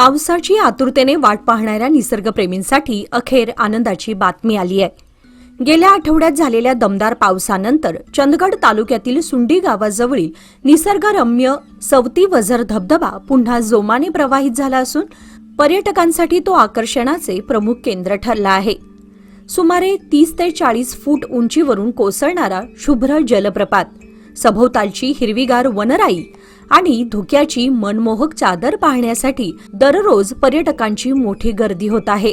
पावसाची आतुरतेने वाट पाहणाऱ्या निसर्गप्रेमींसाठी अखेर आनंदाची बातमी आली आहे। गेल्या आठवड्यात झालेल्या दमदार पावसानंतर चंदगड तालुक्यातील सुंडी गावाजवळील निसर्गरम्य सवती वझर धबधबा पुन्हा जोमाने प्रवाहित झाला असून पर्यटकांसाठी तो आकर्षणाचे प्रमुख केंद्र ठरला आहे। सुमारे 30 ते 40 फूट उंचीवरून कोसळणारा शुभ्र जलप्रपात, सभोवतालची हिरवीगार वनराई आणि धुक्याची मनमोहक चादर पाहण्यासाठी दररोज पर्यटकांची मोठी गर्दी होत आहे।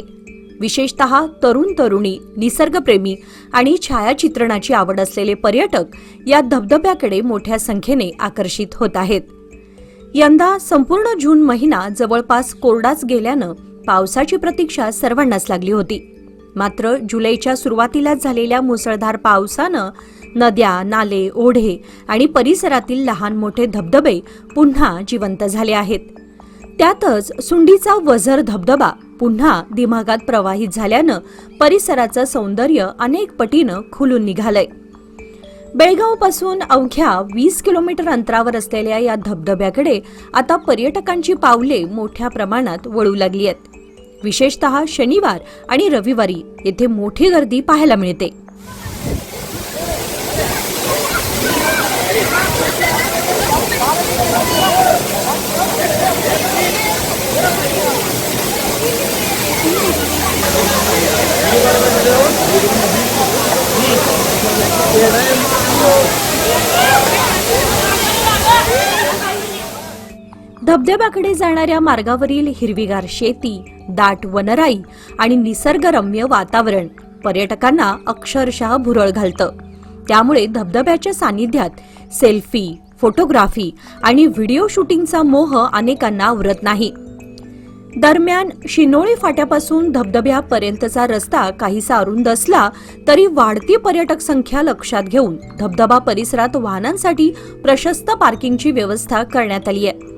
विशेषतः तरुण तरुणी, निसर्गप्रेमी आणि छायाचित्रणाची आवड असलेले पर्यटक या धबधब्याकडे मोठ्या संख्येने आकर्षित होत आहेत। यंदा संपूर्ण जून महिना जवळपास कोरडाच गेल्यानं पावसाची प्रतीक्षा सर्वांनाच लागली होती। मात्र जुलैच्या सुरुवातीलाच झालेल्या मुसळधार पावसानं नद्या, नाले, ओढे आणि परिसरातील लहान मोठे धबधबे पुन्हा जिवंत झाले आहेत। त्यातच सुंडीचा वझर धबधबा पुन्हा दिमागात प्रवाहित झाल्यानं परिसराचं सौंदर्य अनेक पटीनं खुलून निघालंय। बेळगावपासून अवघ्या 20 किलोमीटर अंतरावर असलेल्या या धबधब्याकडे आता पर्यटकांची पावले मोठ्या प्रमाणात वळू लागली आहेत। विशेषतः शनिवार आणि रविवारी येथे मोठी गर्दी पाहायला मिळते। धबधब्याकडे जाणाऱ्या मार्गावरील हिरवीगार शेती, दाट वनराई आणि निसर्गरम्य वातावरण पर्यटकांना अक्षरशः भुरळ घालतं। त्यामुळे धबधब्याच्या सानिध्यात सेल्फी, फोटोग्राफी आणि व्हिडिओ शूटिंगचा मोह अनेकांना आवरत नाही। दरम्यान शिनोळी फाट्यापासून धबधब्यापर्यंतचा रस्ता काहीसा अरुंद असला तरी वाढती पर्यटक संख्या लक्षात घेऊन धबधबा परिसरात वाहनांसाठी प्रशस्त पार्किंगची व्यवस्था करण्यात आली आहे।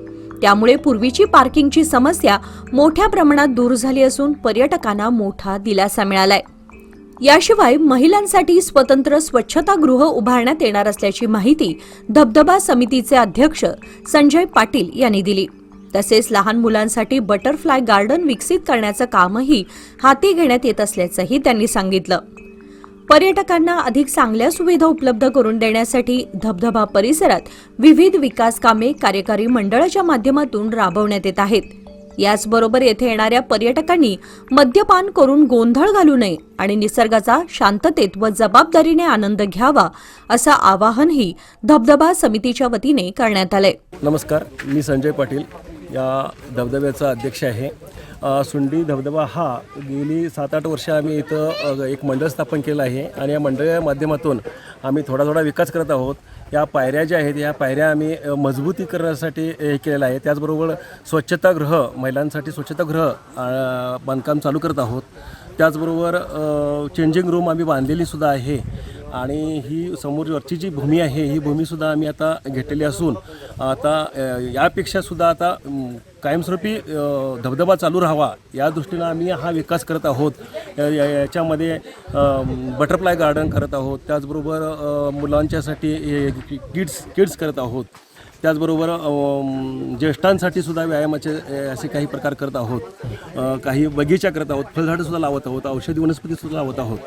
त्यामुळे पूर्वीची पार्किंगची समस्या मोठ्या प्रमाणात दूर झाली असून पर्यटकांना मोठा दिलासा मिळालाय। याशिवाय महिलांसाठी स्वतंत्र स्वच्छतागृह उभारण्यात येणार असल्याची माहिती धबधबा समितीचे अध्यक्ष संजय पाटील यांनी दिली। तसेच लहान मुलांसाठी बटरफ्लाय गार्डन विकसित करण्याचं कामही हाती घेण्यात येत असल्याचंही त्यांनी सांगितलं। पर्यटकांना अधिक चांगल्या सुविधा उपलब्ध करून देण्यासाठी धबधबा परिसरात विविध विकास कामे कार्यकारी मंडळाच्या माध्यमातून राबवण्यात येत आहेत। याचबरोबर येथे येणाऱ्या पर्यटकांनी मद्यपान करून गोंधळ घालू नये आणि निसर्गाचा शांततेत व जबाबदारीने आनंद घ्यावा असं आवाहनही धबधबा समितीच्या वतीने करण्यात आलंय। नमस्कार, मी संजय पाटील या धबधब्याचा अध्यक्ष आहे। सुंडी धबधबा हा गेली 7-8 वर्ष आम्ही इथं एक मंडळ स्थापन केलं आहे आणि या मंडळाच्या माध्यमातून आम्ही थोडा विकास करत आहोत। या पायऱ्या ज्या आहेत या पायऱ्या आम्ही मजबूतीकरणासाठी हे केलेलं आहे। त्याचबरोबर स्वच्छतागृह, महिलांसाठी स्वच्छतागृह बांधकाम चालू करत आहोत। त्याचबरोबर चेंजिंग रूम आम्ही बांधलेली सुद्धा आहे आणि ही समोरवरची जी भूमी आहे ही भूमीसुद्धा आम्ही आता घेतलेली असून आता यापेक्षा सुद्धा आता कायमस्वरूपी धबधबा चालू राहावा या दृष्टीनं आम्ही हा विकास करत आहोत। याच्यामध्ये बटरफ्लाय गार्डन करत आहोत, त्याचबरोबर मुलांच्यासाठी किड्स करत आहोत, त्याचबरोबर ज्येष्ठांसाठी सुद्धा व्यायामाचे असे काही प्रकार करत आहोत। काही बगीचा करत आहोत, फळझाडंसुद्धा लावत आहोत, औषधी वनस्पतीसुद्धा लावत आहोत।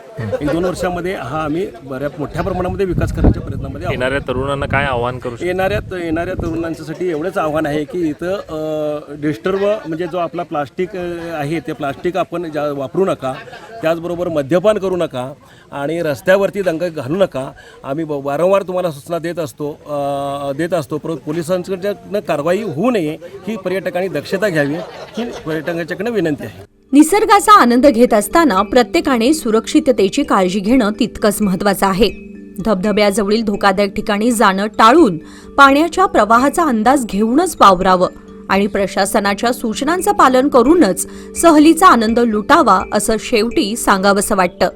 1-2 वर्षामध्ये हा आम्ही बऱ्याच मोठ्या प्रमाणामध्ये विकास करण्याच्या प्रयत्नामध्ये येणाऱ्या तरुणांना काय आव्हान करू? येणाऱ्या तरुणांच्यासाठी एवढंच आव्हान आहे की इथं डिस्टर्ब म्हणजे जो आपला प्लास्टिक आहे ते प्लास्टिक आपण वापरू नका, त्याचबरोबर मद्यपान करू नका आणि रस्त्यावरती दंगा घालू नका। आम्ही वारंवार तुम्हाला सूचना देत असतो परंतु पोलिसांकडून कारवाई होऊ नये ही पर्यटकांनी दक्षता घ्यावी ही पर्यटकांच्याकडे विनंती आहे। निसर्गाचा आनंद घेत असताना प्रत्येकाने सुरक्षिततेची काळजी घेणं तितकंच महत्त्वाचं आहे। धबधब्याजवळील धोकादायक ठिकाणी जाणं टाळून पाण्याच्या प्रवाहाचा अंदाज घेऊनच वावरावं आणि प्रशासनाच्या सूचनांचं पालन करूनच सहलीचा आनंद लुटावा असं शेवटी सांगावंसं वाटतं।